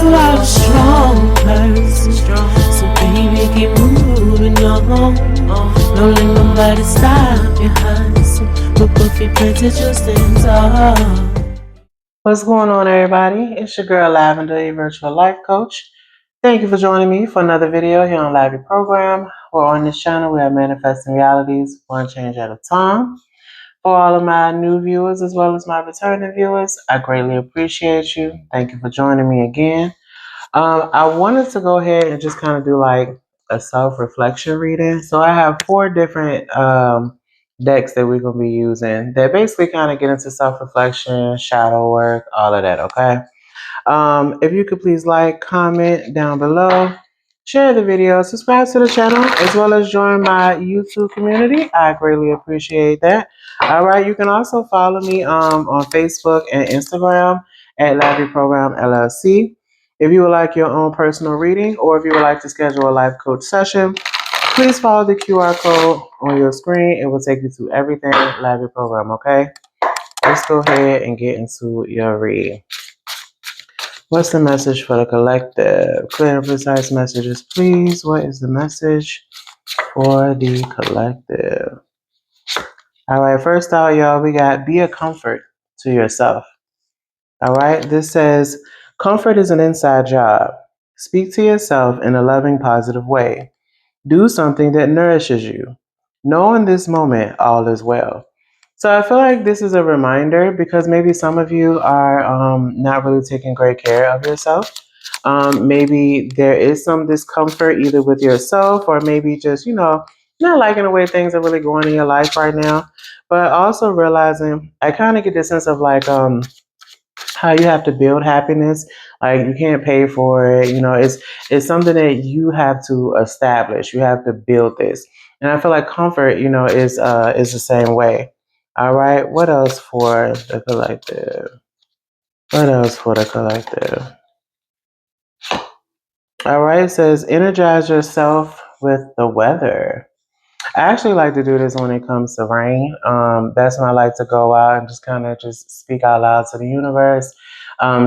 are a strong person. So baby, keep moving on. Don't let nobody stop your hustle. But if you plan to just stand tall. What's going on, everybody? It's your girl Lavender, your virtual life coach. Thank you for joining me for another video here on LAVI Program. Or on this channel, we are manifesting realities one change at a time. For all of my new viewers as well as my returning viewers, I greatly appreciate you. Thank you for joining me again. I wanted to go ahead and just kind of do like a self-reflection reading. So I have 4 different decks that we're going to be using that basically kind of get into self-reflection, shadow work, all of that, okay? If you could please like, comment down below, share the video, subscribe to the channel, as well as join my YouTube community. I greatly appreciate that. All right, you can also follow me on Facebook and Instagram at LAVIprogramLLC. If you would like your own personal reading or if you would like to schedule a life coach session, please follow the QR code on your screen. It will take you to everything LAVI program, okay? Let's go ahead and get into your read. What's the message for the collective? Clear and precise messages, please. What is the message for the collective? All right, first out, y'all, we got be a comfort to yourself. All right, this says, comfort is an inside job. Speak to yourself in a loving, positive way. Do something that nourishes you. Know in this moment all is well. So I feel like this is a reminder because maybe some of you are not really taking great care of yourself. Maybe there is some discomfort either with yourself or maybe just, not liking the way things are really going in your life right now. But also realizing, I kind of get this sense of like, how you have to build happiness. Like you can't pay for it. It's something that you have to establish. You have to build this. And I feel like comfort, is the same way. All right. What else for the collective? What else for the collective? All right. It says energize yourself with the weather. I actually like to do this when it comes to rain. That's when I like to go out and just kind of just speak out loud to the universe,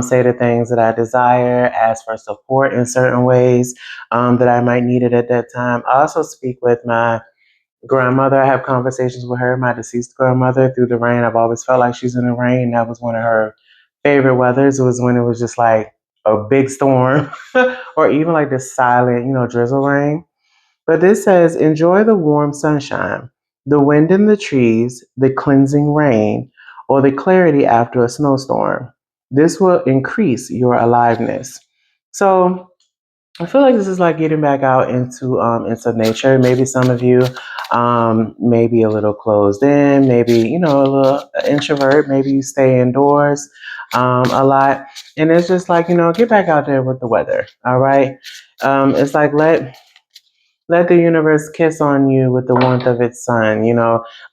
say the things that I desire, ask for support in certain ways that I might need it at that time. I also speak with my grandmother. I have conversations with her, my deceased grandmother, through the rain. I've always felt like she's in the rain. That was one of her favorite weathers. It was when it was just like a big storm or even like this silent, drizzle rain. But this says, enjoy the warm sunshine, the wind in the trees, the cleansing rain, or the clarity after a snowstorm. This will increase your aliveness. So I feel like this is like getting back out into nature. Maybe some of you may be a little closed in, maybe, a little introvert. Maybe you stay indoors a lot. And it's just like, get back out there with the weather. All right. It's like let the universe kiss on you with the warmth of its sun,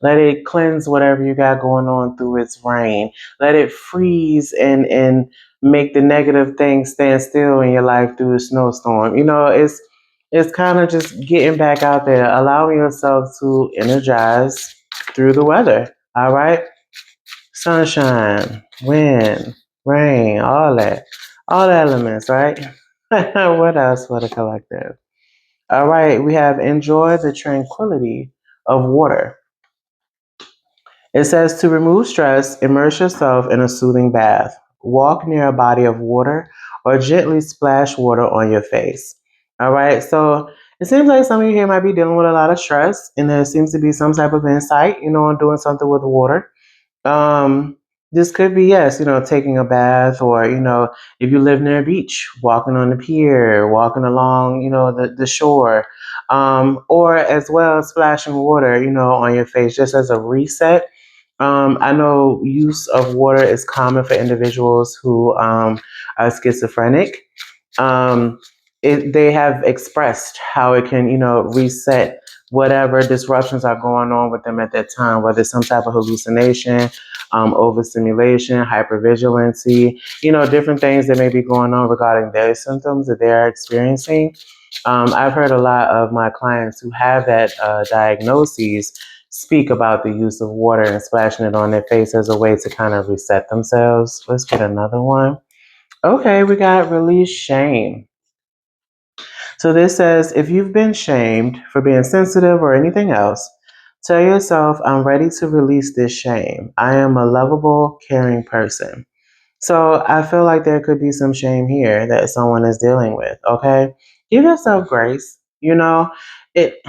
Let it cleanse whatever you got going on through its rain. Let it freeze and make the negative things stand still in your life through a snowstorm. It's kind of just getting back out there, allowing yourself to energize through the weather. All right? Sunshine, wind, rain, all that. All the elements, right? What else for the collective? All right, we have enjoy the tranquility of water. It says to remove stress, immerse yourself in a soothing bath. Walk near a body of water or gently splash water on your face. All right, so it seems like some of you here might be dealing with a lot of stress, and there seems to be some type of insight, on doing something with water. Um, this could be, yes, taking a bath or, if you live near a beach, walking on the pier, walking along, the shore, or as well splashing water, on your face just as a reset. I know use of water is common for individuals who are schizophrenic. They have expressed how it can, reset whatever disruptions are going on with them at that time, whether it's some type of hallucination, overstimulation, hypervigilancy, different things that may be going on regarding their symptoms that they're experiencing. I've heard a lot of my clients who have that diagnoses speak about the use of water and splashing it on their face as a way to kind of reset themselves. Let's get another one. Okay, we got release shame. So this says, if you've been shamed for being sensitive or anything else, tell yourself, I'm ready to release this shame. I am a lovable, caring person. So I feel like there could be some shame here that someone is dealing with. Okay, give yourself grace. It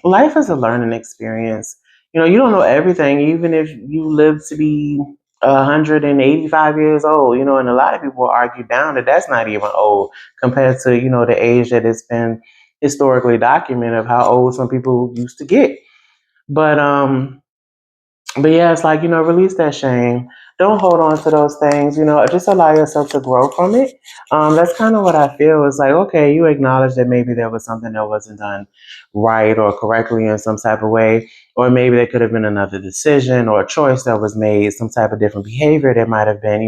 life is a learning experience. You don't know everything, even if you live to be 185 years old. And a lot of people argue down that that's not even old compared to the age that it's been historically documented of how old some people used to get. But but yeah, it's like, release that shame. Don't hold on to those things, just allow yourself to grow from it. That's kind of what I feel. It's like, okay, you acknowledge that maybe there was something that wasn't done right or correctly in some type of way, or maybe there could have been another decision or a choice that was made, some type of different behavior that might have been,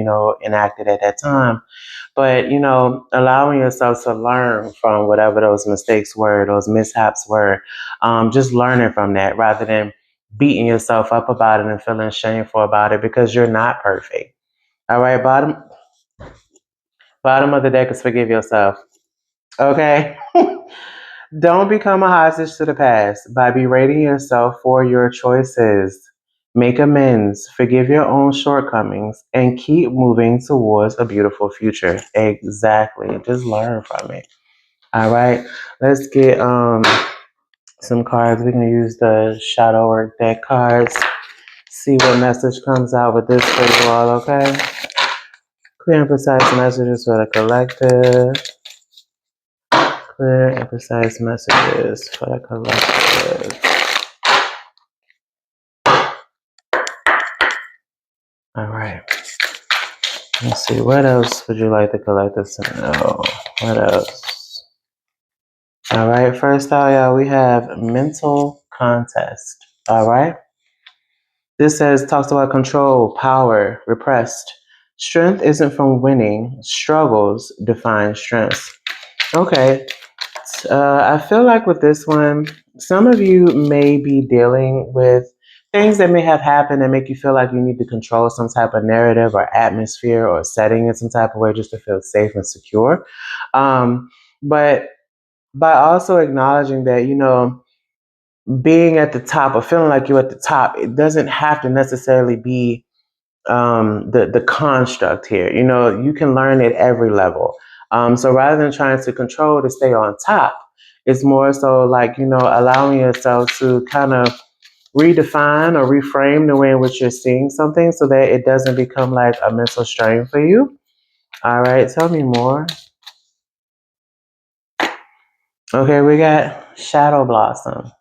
enacted at that time. But, allowing yourself to learn from whatever those mistakes were, those mishaps were, just learning from that rather than beating yourself up about it and feeling shameful about it because you're not perfect. All right, bottom of the deck is forgive yourself. Okay? Don't become a hostage to the past by berating yourself for your choices. Make amends, forgive your own shortcomings, and keep moving towards a beautiful future. Exactly. Just learn from it. All right. Let's get some cards. We're gonna use the shadow work deck cards. See what message comes out with this for you all, okay? Clear and precise messages for the collective. Clear and precise messages for the collective. All right. Let's see. What else would you like the collective to know? What else? All right. First out, y'all, we have mental contest. All right. This talks about control, power, repressed. Strength isn't from winning. Struggles define strength. Okay. I feel like with this one, some of you may be dealing with things that may have happened that make you feel like you need to control some type of narrative or atmosphere or setting in some type of way just to feel safe and secure. But by also acknowledging that, being at the top or feeling like you're at the top, it doesn't have to necessarily be the construct here. You can learn at every level. So rather than trying to control to stay on top, it's more so like, allowing yourself to kind of redefine or reframe the way in which you're seeing something so that it doesn't become like a mental strain for you. All right, tell me more. Okay, we got Shadow Blossom.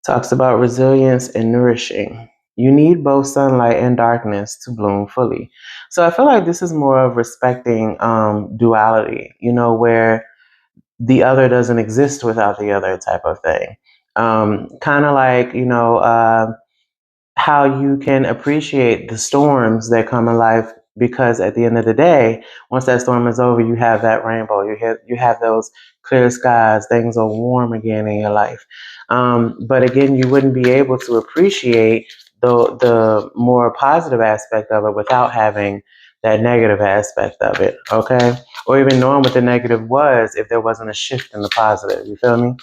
Talks about resilience and nourishing. You need both sunlight and darkness to bloom fully. So I feel like this is more of respecting duality, where the other doesn't exist without the other type of thing. Kind of like, how you can appreciate the storms that come in life because at the end of the day, once that storm is over, you have that rainbow. You have those clear skies. Things are warm again in your life. But again, you wouldn't be able to appreciate the more positive aspect of it without having that negative aspect of it. Okay, or even knowing what the negative was if there wasn't a shift in the positive. You feel me?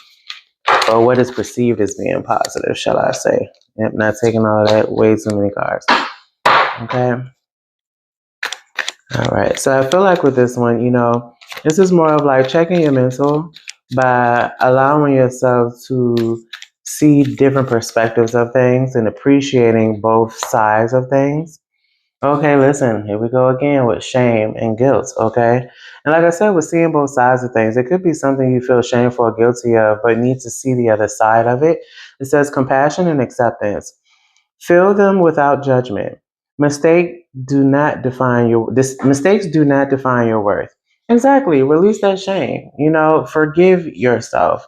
Or what is perceived as being positive, shall I say. Yep, not taking all that, way too many cards. Okay. All right. So I feel like with this one, this is more of like checking your mental by allowing yourself to see different perspectives of things and appreciating both sides of things. Okay, listen, here we go again with shame and guilt, okay? And like I said, with seeing both sides of things, it could be something you feel shameful or guilty of, but need to see the other side of it. It says compassion and acceptance. Feel them without judgment. Mistakes do not define your worth. Exactly. Release that shame. Forgive yourself.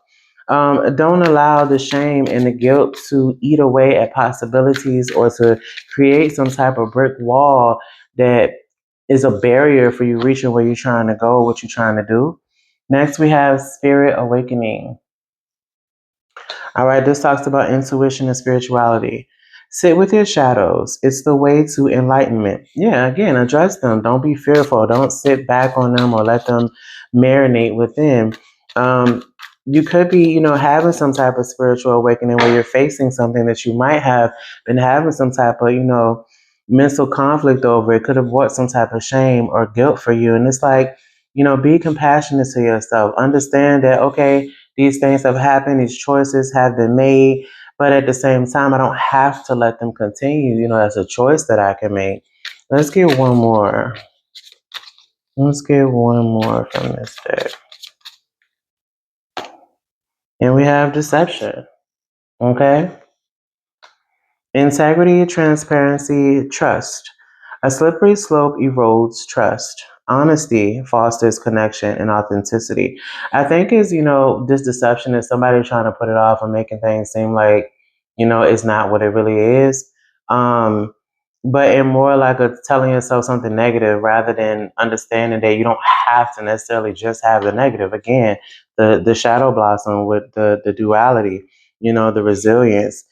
Don't allow the shame and the guilt to eat away at possibilities or to create some type of brick wall that is a barrier for you reaching where you're trying to go, what you're trying to do. Next, we have spirit awakening. All right, this talks about intuition and spirituality. Sit with your shadows. It's the way to enlightenment. Yeah, again, address them. Don't be fearful. Don't sit back on them or let them marinate within. Um, you could be, having some type of spiritual awakening where you're facing something that you might have been having some type of, mental conflict over. It could have brought some type of shame or guilt for you. And it's like, be compassionate to yourself. Understand that, okay, these things have happened, these choices have been made, but at the same time, I don't have to let them continue. That's a choice that I can make. Let's get one more. Let's get one more from this deck. And we have deception. Okay? Integrity, transparency, trust. A slippery slope erodes trust. Honesty fosters connection and authenticity. I think this deception is somebody trying to put it off and making things seem like, it's not what it really is. But in more like telling yourself something negative rather than understanding that you don't have to necessarily just have the negative. Again, the shadow blossom with the duality, the resilience.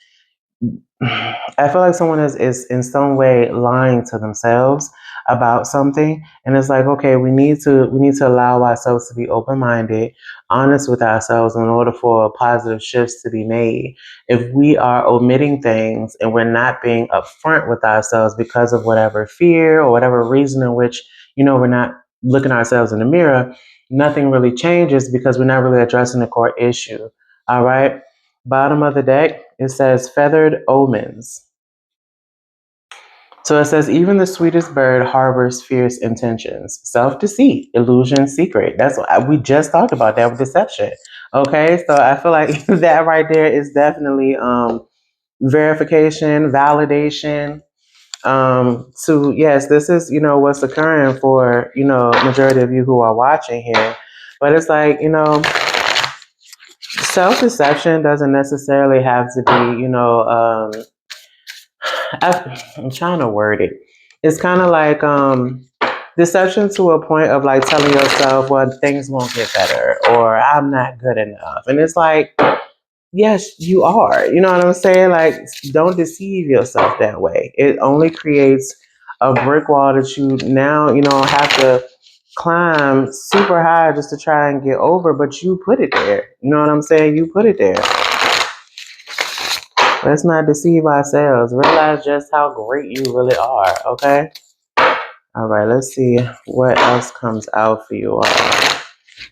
I feel like someone is in some way lying to themselves about something, and it's like, okay, we need to allow ourselves to be open-minded, honest with ourselves in order for positive shifts to be made. If we are omitting things and we're not being upfront with ourselves because of whatever fear or whatever reason in which we're not looking ourselves in the mirror, nothing really changes because we're not really addressing the core issue. All right. Bottom of the deck, it says feathered omens. So it says, even the sweetest bird harbors fierce intentions. Self-deceit, illusion, secret. That's what we just talked about that with deception. Okay, so I feel like that right there is definitely verification, validation. To yes, this is what's occurring for majority of you who are watching here. But it's like self-deception doesn't necessarily have to be I'm trying to word it. It's kind of like deception to a point of like telling yourself, well, things won't get better or I'm not good enough. And it's like, yes, you are. You know what I'm saying? Like, don't deceive yourself that way. It only creates a brick wall that you now, have to climb super high just to try and get over, but you put it there. You know what I'm saying? You put it there. Let's not deceive ourselves. Realize just how great you really are, okay? All right, let's see what else comes out for you all.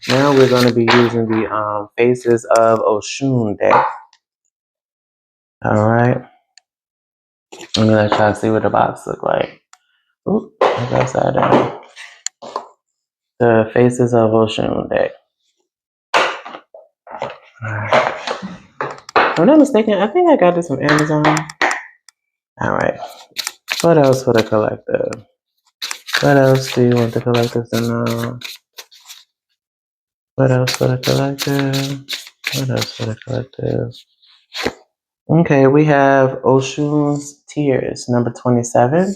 Now we're going to be using the Faces of Oshun deck. All right. Let me let y'all see what the box look like. Oop, that's upside down. The Faces of Oshun deck. All right. If I'm not mistaken, I think I got this from Amazon. All right. What else for the collective? What else do you want the collective to know? What else for the collective? What else for the collective? Okay, we have Oshun's Tears, number 27.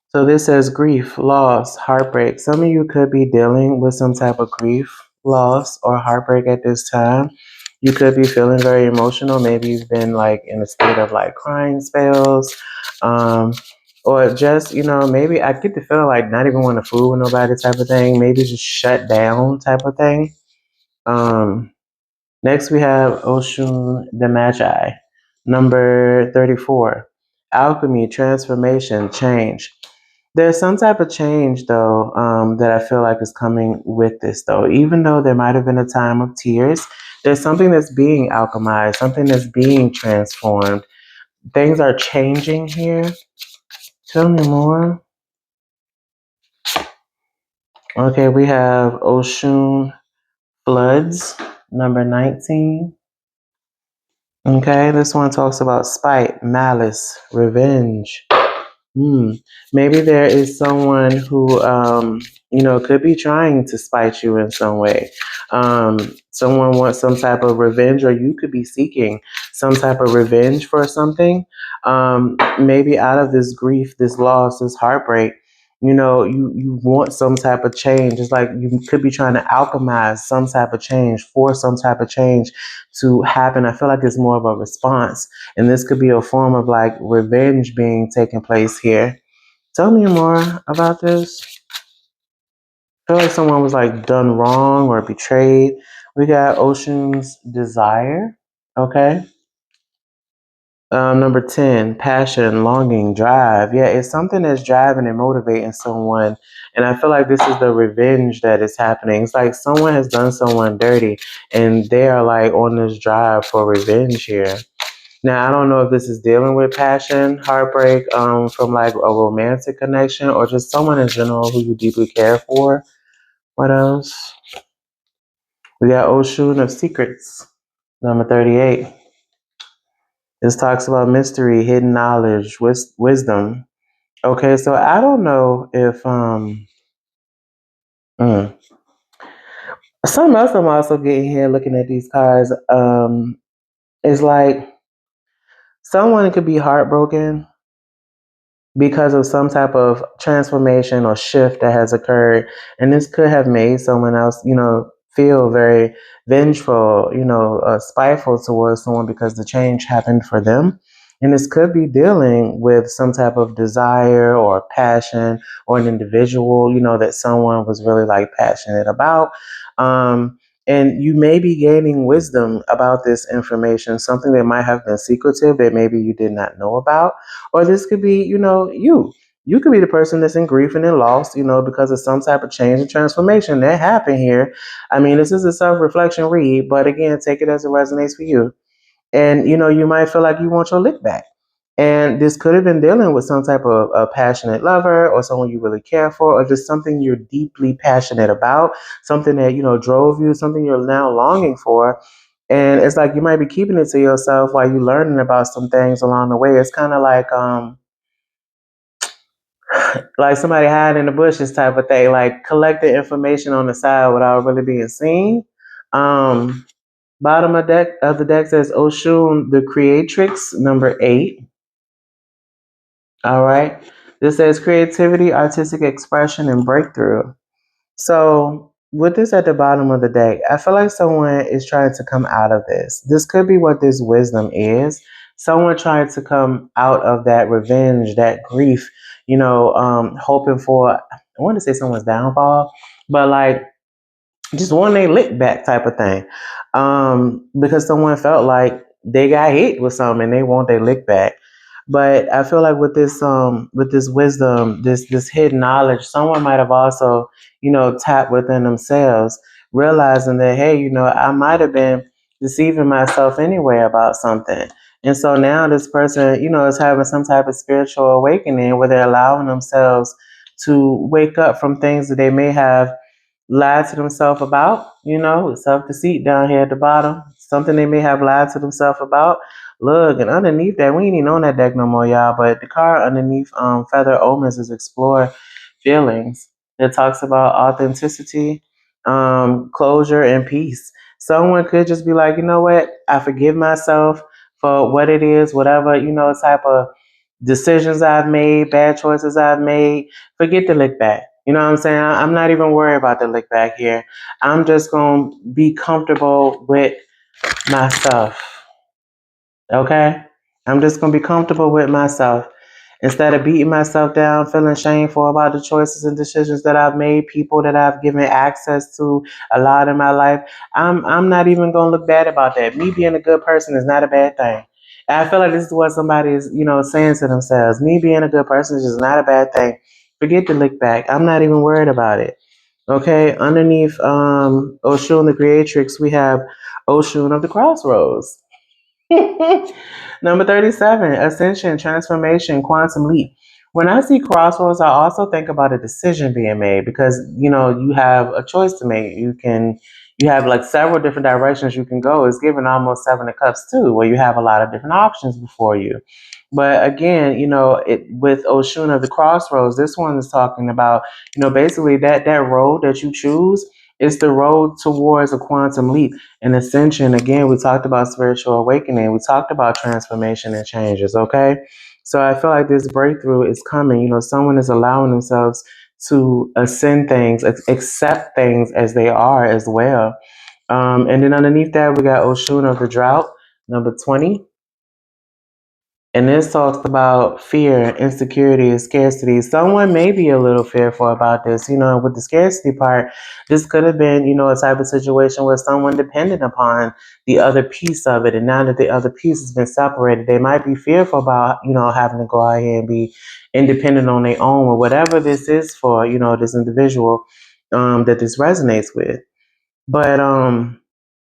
So this says grief, loss, heartbreak. Some of you could be dealing with some type of grief, loss, or heartbreak at this time. You could be feeling very emotional. Maybe you've been like in a state of like crying spells. Or just, maybe I get the feeling like not even want to fool with nobody type of thing. Maybe just shut down type of thing. Next, we have Oshun the Magi, number 34. Alchemy, transformation, change. There's some type of change, though, that I feel like is coming with this, though. Even though there might have been a time of tears, there's something that's being alchemized, something that's being transformed. Things are changing here. Tell me more. Okay, we have Oshun Floods, number 19. Okay, this one talks about spite, malice, revenge. Maybe there is someone who, could be trying to spite you in some way. Someone wants some type of revenge, or you could be seeking some type of revenge for something. Maybe out of this grief, this loss, this heartbreak, you want some type of change. It's like you could be trying to alchemize some type of change, force some type of change to happen. I feel like it's more of a response. And this could be a form of like revenge being taking place here. Tell me more about this. I feel like someone was like done wrong or betrayed. We got Ocean's Desire. Okay. Number 10, passion, longing, drive. Yeah, it's something that's driving and motivating someone. And I feel like this is the revenge that is happening. It's like someone has done someone dirty and they are like on this drive for revenge here. Now, I don't know if this is dealing with passion, heartbreak, from like a romantic connection or just someone in general who you deeply care for. What else? We got Ocean of Secrets, number 38. This talks about mystery, hidden knowledge, wisdom. Okay, so I don't know if mm. something else I'm also getting here looking at these cards is like someone could be heartbroken because of some type of transformation or shift that has occurred. And this could have made someone else, feel very vengeful, spiteful towards someone because the change happened for them. And this could be dealing with some type of desire or passion or an individual, that someone was really like passionate about. And you may be gaining wisdom about this information, something that might have been secretive that maybe you did not know about. Or this could be, you. You could be the person that's in grief and in loss, because of some type of change and transformation that happened here. I mean, this is a self-reflection read, but again, take it as it resonates for you. And, you might feel like you want your lick back. And this could have been dealing with some type of a passionate lover or someone you really care for, or just something you're deeply passionate about, something that, drove you, something you're now longing for. And it's like you might be keeping it to yourself while you're learning about some things along the way. It's kind of like somebody hiding in the bushes type of thing, like collecting information on the side without really being seen. Um, Bottom of the deck says Oshun, the Creatrix, number 8. All right. This says creativity, artistic expression, and breakthrough. So, with this at the bottom of the deck, I feel like someone is trying to come out of this. This could be what this wisdom is. Someone trying to come out of that revenge, that grief, hoping for, I want to say someone's downfall, but like just one they lick back type of thing. Because someone felt like they got hit with something and they want their lick back. But I feel like with this wisdom, this hidden knowledge, someone might have also, tapped within themselves, realizing that, hey, I might have been deceiving myself anyway about something. And so now this person, is having some type of spiritual awakening where they're allowing themselves to wake up from things that they may have lied to themselves about, self deceit down here at the bottom, something they may have lied to themselves about. Look, and underneath that, we ain't even on that deck no more, y'all. But the card underneath Feather Omens is Explore Feelings. It talks about authenticity, closure, and peace. Someone could just be like, you know what? I forgive myself for what it is, whatever, type of decisions I've made, bad choices I've made. Forget the lick back. You know what I'm saying? I'm not even worried about the lick back here. I'm just going to be comfortable with myself. Okay? I'm just going to be comfortable with myself. Instead of beating myself down, feeling shameful about the choices and decisions that I've made, people that I've given access to a lot in my life, I'm not even going to look bad about that. Me being a good person is not a bad thing. And I feel like this is what somebody is, saying to themselves. Me being a good person is just not a bad thing. Forget the lick back. I'm not even worried about it. Okay, underneath Oshun the Creatrix, we have Oshun of the Crossroads. Number 37, Ascension, Transformation, Quantum Leap. When I see crossroads, I also think about a decision being made because, you have a choice to make. You have like several different directions you can go. It's given almost 7 of Cups too, where you have a lot of different options before you. But again, with Oshun of the Crossroads, this one is talking about, basically that road that you choose is the road towards a quantum leap and ascension. Again, we talked about spiritual awakening. We talked about transformation and changes. Okay. So I feel like this breakthrough is coming. Someone is allowing themselves to ascend things, accept things as they are as well. And then underneath that, we got Oshun of the drought, number 20. And this talks about fear, insecurity, and scarcity. Someone may be a little fearful about this. With the scarcity part, this could have been, a type of situation where someone depended upon the other piece of it. And now that the other piece has been separated, they might be fearful about, having to go out here and be independent on their own or whatever this is for, this individual that this resonates with. But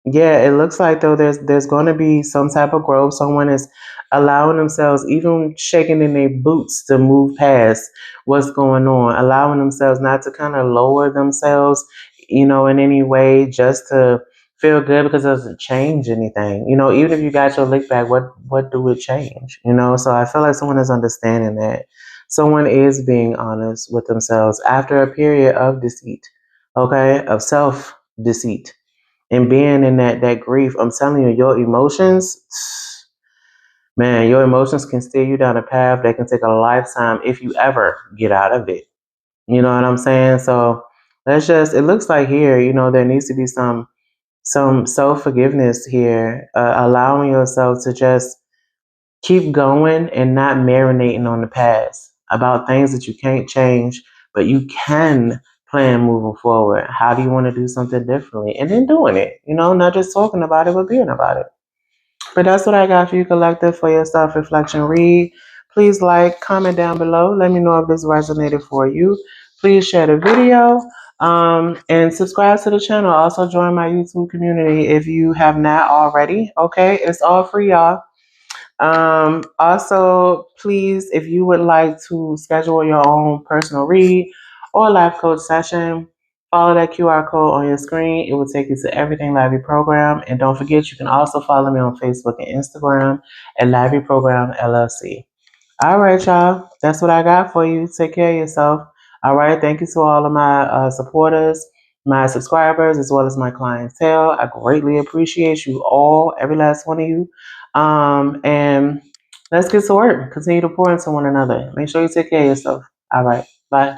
yeah, it looks like though there's going to be some type of growth. Someone is allowing themselves, even shaking in their boots, to move past what's going on, allowing themselves not to kind of lower themselves, in any way, just to feel good, because it doesn't change anything. Even if you got your lick back, what do it change? So I feel like someone is understanding that. Someone is being honest with themselves after a period of deceit, okay, of self deceit and being in that grief. I'm telling you, your emotions, man, your emotions can steer you down a path that can take a lifetime if you ever get out of it. You know what I'm saying? So it looks like here, there needs to be some self-forgiveness here, allowing yourself to just keep going and not marinating on the past about things that you can't change, but you can plan moving forward. How do you want to do something differently? And then doing it, not just talking about it, but being about it. But that's what I got for you, collective, for your self-reflection read. Please like, comment down below. Let me know if this resonated for you. Please share the video and subscribe to the channel. Also join my YouTube community if you have not already. Okay, it's all free, y'all. Also, please, if you would like to schedule your own personal read or life coach session, follow that QR code on your screen. It will take you to everything LAVI program. And don't forget, you can also follow me on Facebook and Instagram at LAVIprogramLLC. All right, y'all. That's what I got for you. Take care of yourself. All right. Thank you to all of my supporters, my subscribers, as well as my clientele. I greatly appreciate you all, every last one of you. And let's get to work. Continue to pour into one another. Make sure you take care of yourself. All right. Bye.